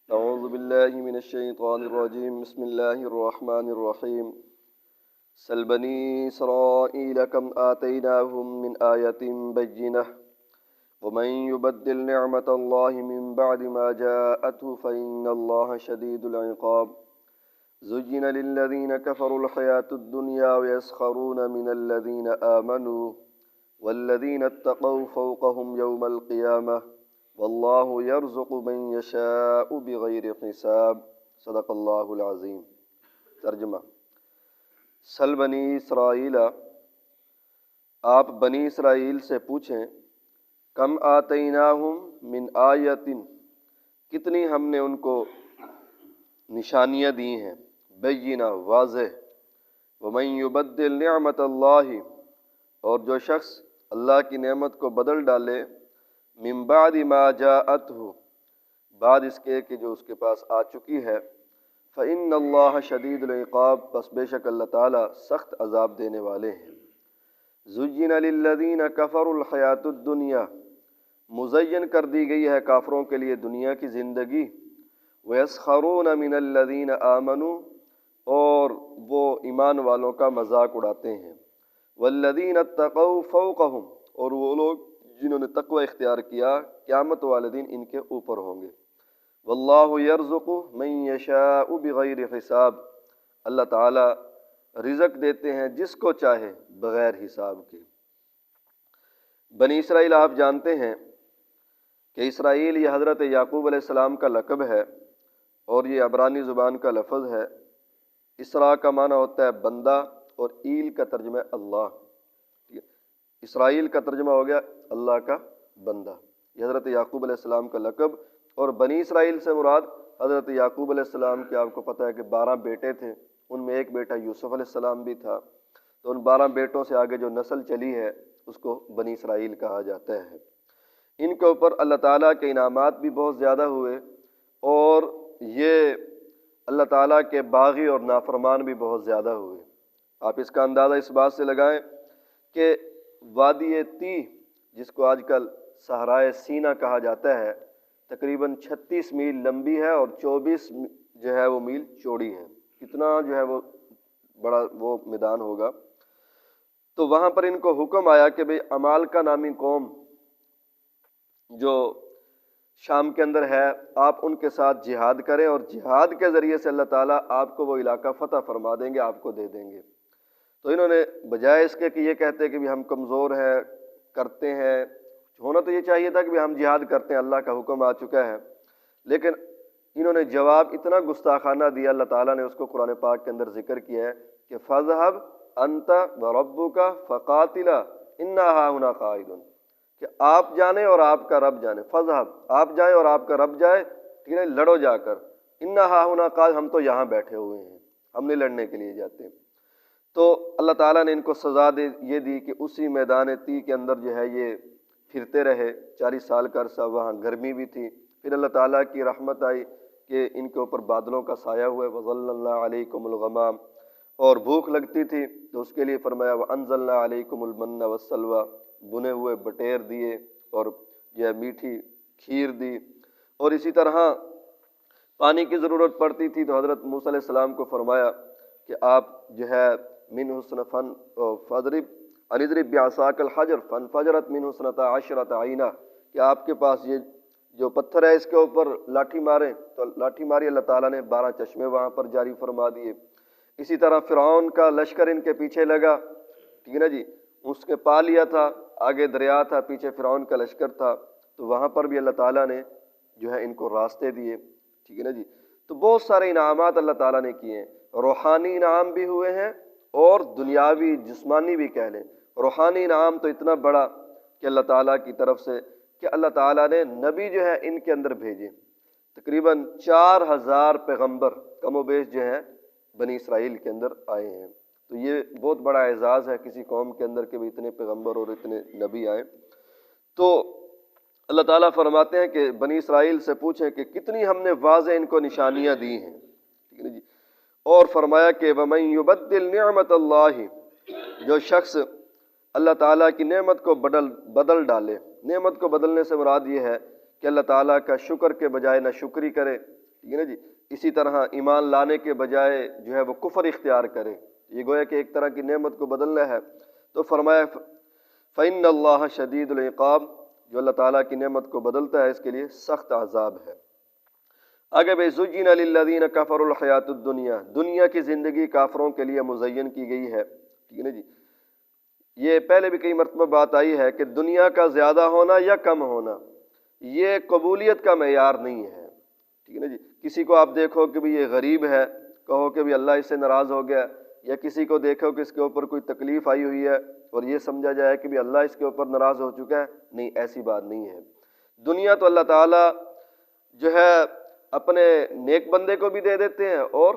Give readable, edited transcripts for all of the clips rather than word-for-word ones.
اعوذ باللہ من الشیطان الرجیم بسم اللہ الرحمن الرحیم سل بنی اسرائیل کم آتیناہم من آیت بینہ ومن يبدل نعمت اللہ من بعد ما جاءته فإن اللہ شدید العقاب زين للذين كفروا الحياة الدنيا ويسخرون من الذين آمنوا والذين اتقوا فوقهم يوم القيامة والله يرزق من يشاء بغير حساب صدق اللہ العظیم۔ ترجمہ: سل بنی اسرائیل، آپ بنی اسرائیل سے پوچھیں، کم آتیناہم من آیت، کتنی ہم نے ان کو نشانیاں دی ہیں، بینہ واضح، ومن یبدل نعمت اللہ، اور جو شخص اللہ کی نعمت کو بدل ڈالے، من بعد ما جاءته، بعد اس کے کہ جو اس کے پاس آ چکی ہے، فإن اللہ شدید العقاب، بس بے شک اللہ تعالیٰ سخت عذاب دینے والے ہیں۔ زین للذین کفروا الحیاۃ الدنیا، مزین کر دی گئی ہے کافروں کے لیے دنیا کی زندگی، وَيَسْخَرُونَ مِنَ الَّذِينَ آمَنُوا، اور وہ ایمان والوں کا مذاق اڑاتے ہیں، وَالَّذِينَ اتَّقَوْا فَوْقَهُمْ، اور وہ لوگ جنہوں نے تقوی اختیار کیا قیامت والے دن ان کے اوپر ہوں گے۔ وَاللَّهُ يَرْزُقُ مَن يَشَاءُ بِغَيْرِ حساب، اللہ تعالیٰ رزق دیتے ہیں جس کو چاہے بغیر حساب کے۔ بنی اسرائیل آپ جانتے ہیں کہ اسرائیل یہ حضرت یعقوب علیہ السلام کا لقب ہے، اور یہ عبرانی زبان کا لفظ ہے۔ اسرا کا معنی ہوتا ہے بندہ، اور ایل کا ترجمہ ہے اللہ۔ اسرائیل کا ترجمہ ہو گیا اللہ کا بندہ۔ یہ حضرت یعقوب علیہ السلام کا لقب، اور بنی اسرائیل سے مراد حضرت یعقوب علیہ السلام کے، آپ کو پتہ ہے کہ 12 بیٹے تھے، ان میں ایک بیٹا یوسف علیہ السلام بھی تھا، تو ان 12 بیٹوں سے آگے جو نسل چلی ہے اس کو بنی اسرائیل کہا جاتا ہے۔ ان کے اوپر اللہ تعالیٰ کے انعامات بھی بہت زیادہ ہوئے، اور یہ اللہ تعالیٰ کے باغی اور نافرمان بھی بہت زیادہ ہوئے۔ آپ اس کا اندازہ اس بات سے لگائیں کہ وادی تی، جس کو آج کل صحرائے سینا کہا جاتا ہے، تقریباً 36 میل لمبی ہے اور 24 جو ہے وہ میل چوڑی ہے۔ کتنا جو ہے وہ بڑا وہ میدان ہوگا۔ تو وہاں پر ان کو حکم آیا کہ بھئی عمالقہ نامی قوم جو شام کے اندر ہے، آپ ان کے ساتھ جہاد کریں، اور جہاد کے ذریعے سے اللہ تعالیٰ آپ کو وہ علاقہ فتح فرما دیں گے، آپ کو دے دیں گے۔ تو انہوں نے بجائے اس کے کہ یہ کہتے کہ بھی ہم کمزور ہیں، کرتے ہیں، ہونا تو یہ چاہیے تھا کہ بھی ہم جہاد کرتے ہیں، اللہ کا حکم آ چکا ہے، لیکن انہوں نے جواب اتنا گستاخانہ دیا، اللہ تعالیٰ نے اس کو قرآن پاک کے اندر ذکر کیا ہے کہ فَاذْهَبْ أَنْتَ وَرَبُّكَ فَقَاتِلَا إِنَّا هَاهُنَا قَاعِدُونَ، کہ آپ جانیں اور آپ کا رب جانے، فَاذْهَبْ، آپ جائیں اور آپ کا رب جائے، ٹھیک ہے، لڑو جا کر، إِنَّا هَاهُنَا قَاعِدُونَ، ہم تو یہاں بیٹھے ہوئے ہیں، ہم نہیں لڑنے کے لیے جاتے۔ تو اللہ تعالیٰ نے ان کو سزا یہ دی کہ اسی میدان تی کے اندر جو ہے یہ پھرتے رہے 40 سال کا عرصہ، وہاں گرمی بھی تھی، پھر اللہ تعالیٰ کی رحمت آئی کہ ان کے اوپر بادلوں کا سایہ ہوا، وَظَلَّلْنَا عَلَيْكُمُ الْغَمَامَ، اور بھوک لگتی تھی تو اس کے لیے فرمایا وَأَنزَلْنَا عَلَيْكُمُ الْمَنَّ وَالسَّلْوَىٰ، بنے ہوئے بٹیر دیے اور یہ میٹھی کھیر دی، اور اسی طرح پانی کی ضرورت پڑتی تھی تو حضرت موسیٰ علیہ السلام کو فرمایا کہ آپ جو ہے من حسن فن فضرب انضرب بعصاک الحجر فانفجرت من حسنتا عشرۃ عینہ، کہ آپ کے پاس یہ جو پتھر ہے اس کے اوپر لاٹھی ماریں، تو لاٹھی ماری، اللہ تعالیٰ نے 12 چشمے وہاں پر جاری فرما دیے۔ اسی طرح فرعون کا لشکر ان کے پیچھے لگا، ٹھیک ہے نا جی، اس کے پا لیا تھا، آگے دریا تھا، پیچھے فرعون کا لشکر تھا، تو وہاں پر بھی اللہ تعالیٰ نے جو ہے ان کو راستے دیے، ٹھیک ہے نا جی۔ تو بہت سارے انعامات اللہ تعالیٰ نے کیے ہیں، روحانی انعام بھی ہوئے ہیں اور دنیاوی جسمانی بھی کہہ لیں۔ روحانی انعام تو اتنا بڑا کہ اللہ تعالیٰ کی طرف سے کہ اللہ تعالیٰ نے نبی جو ہے ان کے اندر بھیجے، تقریباً 4000 پیغمبر کم و بیش جو ہیں بنی اسرائیل کے اندر آئے ہیں۔ تو یہ بہت بڑا اعزاز ہے کسی قوم کے اندر کہ بھی اتنے پیغمبر اور اتنے نبی آئے۔ تو اللہ تعالیٰ فرماتے ہیں کہ بنی اسرائیل سے پوچھیں کہ کتنی ہم نے واضح ان کو نشانیاں دی ہیں، ٹھیک ہے جی، اور فرمایا کہ وَمَن يُبَدِّلْ نِعْمَتَ اللَّهِ، جو شخص اللہ تعالیٰ کی نعمت کو بدل ڈالے۔ نعمت کو بدلنے سے مراد یہ ہے کہ اللہ تعالیٰ کا شکر کے بجائے نہ شکری کرے، ٹھیک ہے نا جی۔ اسی طرح ایمان لانے کے بجائے جو ہے وہ کفر اختیار کرے، یہ گویا کہ ایک طرح کی نعمت کو بدلنا ہے۔ تو فرمایا فَإِنَّ اللَّهَ شَدِيدُ الْعِقَابِ، جو اللہ تعالیٰ کی نعمت کو بدلتا ہے اس کے لیے سخت عذاب ہے۔ آگے بھائی زُجِّنَ لِلَّذِينَ كَفَرُوا الْحَيَاةُ الدُّنْيَا، دنیا کی زندگی کافروں کے لیے مزین کی گئی ہے، ٹھیک ہے نا جی۔ یہ پہلے بھی کئی مرتبہ بات آئی ہے کہ دنیا کا زیادہ ہونا یا کم ہونا یہ قبولیت کا معیار نہیں ہے، ٹھیک ہے نا جی۔ کسی کو آپ دیکھو کہ بھی یہ غریب ہے، کہو کہ بھی اللہ اس سے ناراض ہو گیا، یا کسی کو دیکھو کہ اس کے اوپر کوئی تکلیف آئی ہوئی ہے اور یہ سمجھا جائے کہ بھی اللہ اس کے اوپر ناراض ہو چکا ہے، نہیں، ایسی بات نہیں ہے۔ دنیا تو اللہ تعالیٰ جو ہے اپنے نیک بندے کو بھی دے دیتے ہیں اور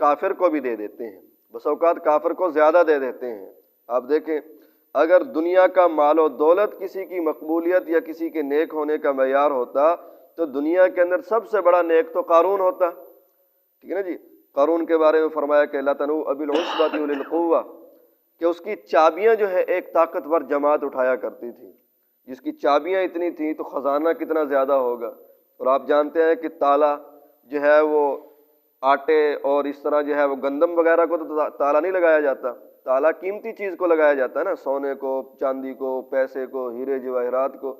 کافر کو بھی دے دیتے ہیں، بس اوقات کافر کو زیادہ دے دیتے ہیں۔ آپ دیکھیں اگر دنیا کا مال و دولت کسی کی مقبولیت یا کسی کے نیک ہونے کا معیار ہوتا تو دنیا کے اندر سب سے بڑا نیک تو قارون ہوتا، ٹھیک ہے نا جی۔ قارون کے بارے میں فرمایا کہ لَتَنُوءَ بِالْعُصْبَةِ أُولِي الْقُوَّةِ، کہ اس کی چابیاں جو ہے ایک طاقتور جماعت اٹھایا کرتی تھی، جس کی چابیاں اتنی تھیں تو خزانہ کتنا زیادہ ہوگا۔ اور آپ جانتے ہیں کہ تالا جو ہے وہ آٹے اور اس طرح جو ہے وہ گندم وغیرہ کو تو تالا نہیں لگایا جاتا، تالا قیمتی چیز کو لگایا جاتا ہے نا، سونے کو، چاندی کو، پیسے کو، ہیرے جواہرات کو۔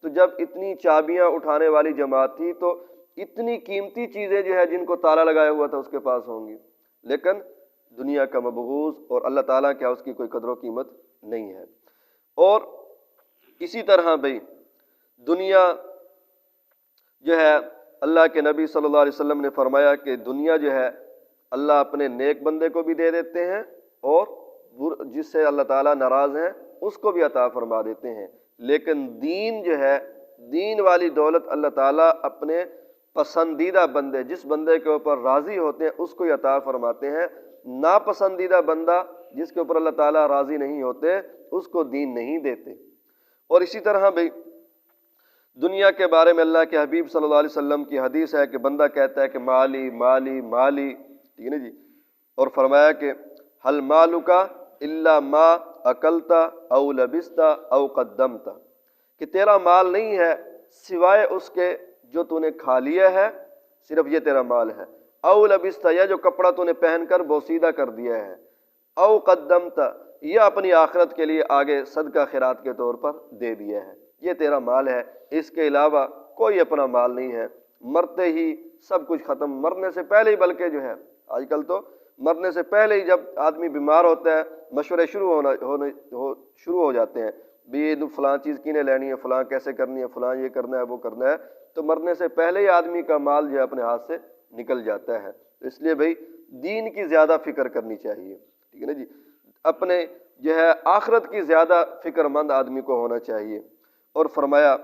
تو جب اتنی چابیاں اٹھانے والی جماعت تھی تو اتنی قیمتی چیزیں جو ہے جن کو تالا لگایا ہوا تھا اس کے پاس ہوں گی، لیکن دنیا کا مبغوض اور اللہ تعالیٰ کیا اس کی کوئی قدر و قیمت نہیں ہے۔ اور اسی طرح بھائی دنیا جو ہے اللہ کے نبی صلی اللہ علیہ وسلم نے فرمایا کہ دنیا جو ہے اللہ اپنے نیک بندے کو بھی دے دیتے ہیں اور جس سے اللہ تعالیٰ ناراض ہیں اس کو بھی عطا فرما دیتے ہیں، لیکن دین جو ہے، دین والی دولت اللہ تعالیٰ اپنے پسندیدہ بندے، جس بندے کے اوپر راضی ہوتے ہیں اس کو ہی عطا فرماتے ہیں۔ ناپسندیدہ بندہ جس کے اوپر اللہ تعالیٰ راضی نہیں ہوتے اس کو دین نہیں دیتے۔ اور اسی طرح بھائی دنیا کے بارے میں اللہ کے حبیب صلی اللہ علیہ وسلم کی حدیث ہے کہ بندہ کہتا ہے کہ مالی مالی مالی، ٹھیک ہے نا جی، اور فرمایا کہ حل مالک الا ما اکلتا او لبستا او قدمتا، کہ تیرا مال نہیں ہے سوائے اس کے جو تو نے کھا لیا ہے، صرف یہ تیرا مال ہے، او لبستا یا جو کپڑا تو نے پہن کر بوسیدہ کر دیا ہے، او قدمتا یا اپنی آخرت کے لیے آگے صدقہ خیرات کے طور پر دے دیا ہے، یہ تیرا مال ہے، اس کے علاوہ کوئی اپنا مال نہیں ہے۔ مرتے ہی سب کچھ ختم، مرنے سے پہلے ہی، بلکہ جو ہے آج کل تو مرنے سے پہلے ہی جب آدمی بیمار ہوتا ہے مشورے شروع ہو جاتے ہیں، بھی فلاں چیز کینے لینی ہے، فلاں کیسے کرنی ہے، فلاں یہ کرنا ہے، وہ کرنا ہے، تو مرنے سے پہلے ہی آدمی کا مال جو ہے اپنے ہاتھ سے نکل جاتا ہے۔ اس لیے بھائی دین کی زیادہ فکر کرنی چاہیے، ٹھیک ہے نا جی، اپنے جو ہے آخرت کی زیادہ فکر مند آدمی کو ہونا چاہیے۔ اور فرمایا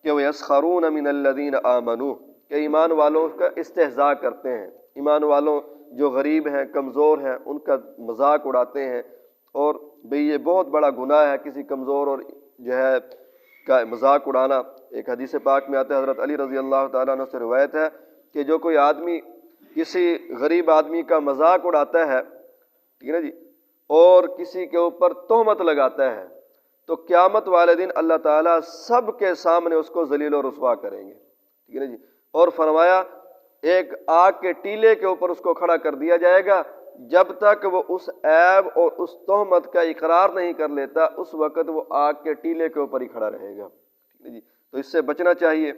کہ وَيَسْخَرُونَ مِنَ الَّذِينَ آمَنُوا، کہ ایمان والوں کا استہزاء کرتے ہیں، ایمان والوں جو غریب ہیں، کمزور ہیں، ان کا مذاق اڑاتے ہیں۔ اور بھئی یہ بہت بڑا گناہ ہے کسی کمزور اور جو ہے کا مذاق اڑانا۔ ایک حدیث پاک میں آتا ہے، حضرت علی رضی اللہ تعالیٰ عنہ سے روایت ہے کہ جو کوئی آدمی کسی غریب آدمی کا مذاق اڑاتا ہے، ٹھیک ہے نا جی، اور کسی کے اوپر تہمت لگاتا ہے تو قیامت والے دن اللہ تعالیٰ سب کے سامنے اس کو ذلیل و رسوا کریں گے، ٹھیک ہے نا جی۔ اور فرمایا ایک آگ کے ٹیلے کے اوپر اس کو کھڑا کر دیا جائے گا، جب تک وہ اس عیب اور اس تہمت کا اقرار نہیں کر لیتا اس وقت وہ آگ کے ٹیلے کے اوپر ہی کھڑا رہے گا، ٹھیک ہے جی۔ تو اس سے بچنا چاہیے،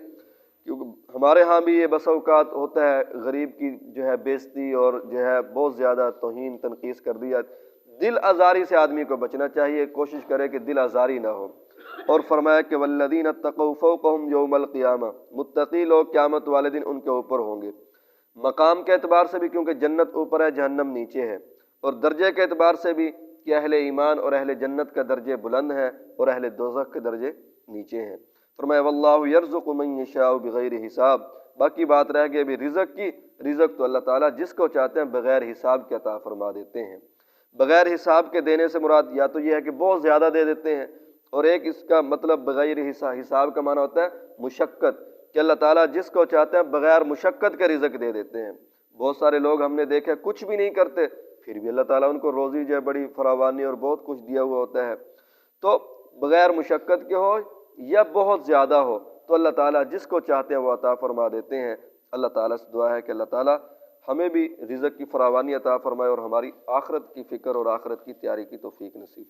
کیونکہ ہمارے ہاں بھی یہ بس اوقات ہوتا ہے غریب کی جو ہے بےزتی اور جو ہے بہت زیادہ توہین تنقیص کر دی جاتی۔ دل آزاری سے آدمی کو بچنا چاہیے، کوشش کرے کہ دل آزاری نہ ہو۔ اور فرمایا کہ والذین اتقوا فوقہم یوم القیامہ، متقی لوگ قیامت والے دن ان کے اوپر ہوں گے، مقام کے اعتبار سے بھی کیونکہ جنت اوپر ہے جہنم نیچے ہے، اور درجے کے اعتبار سے بھی کہ اہل ایمان اور اہل جنت کا درجے بلند ہے اور اہل دوزخ کے درجے نیچے ہیں۔ فرمایا واللہ یرزق من یشاء بغیر حساب، باقی بات رہ گئی ابھی رزق کی، رزق تو اللہ تعالیٰ جس کو چاہتے ہیں بغیر حساب کے عطا فرما دیتے ہیں۔ بغیر حساب کے دینے سے مراد یا تو یہ ہے کہ بہت زیادہ دے دیتے ہیں، اور ایک اس کا مطلب بغیر حساب کا معنی ہوتا ہے مشقت، کہ اللہ تعالیٰ جس کو چاہتے ہیں بغیر مشقت کے رزق دے دیتے ہیں۔ بہت سارے لوگ ہم نے دیکھا کچھ بھی نہیں کرتے پھر بھی اللہ تعالیٰ ان کو روزی جو ہے بڑی فراوانی اور بہت کچھ دیا ہوا ہوتا ہے۔ تو بغیر مشقت کے ہو یا بہت زیادہ ہو تو اللہ تعالیٰ جس کو چاہتے ہیں وہ عطا فرما دیتے ہیں۔ اللہ تعالیٰ سے دعا ہے کہ اللہ تعالیٰ ہمیں بھی رزق کی فراوانی عطا فرمائے اور ہماری آخرت کی فکر اور آخرت کی تیاری کی توفیق نصیب۔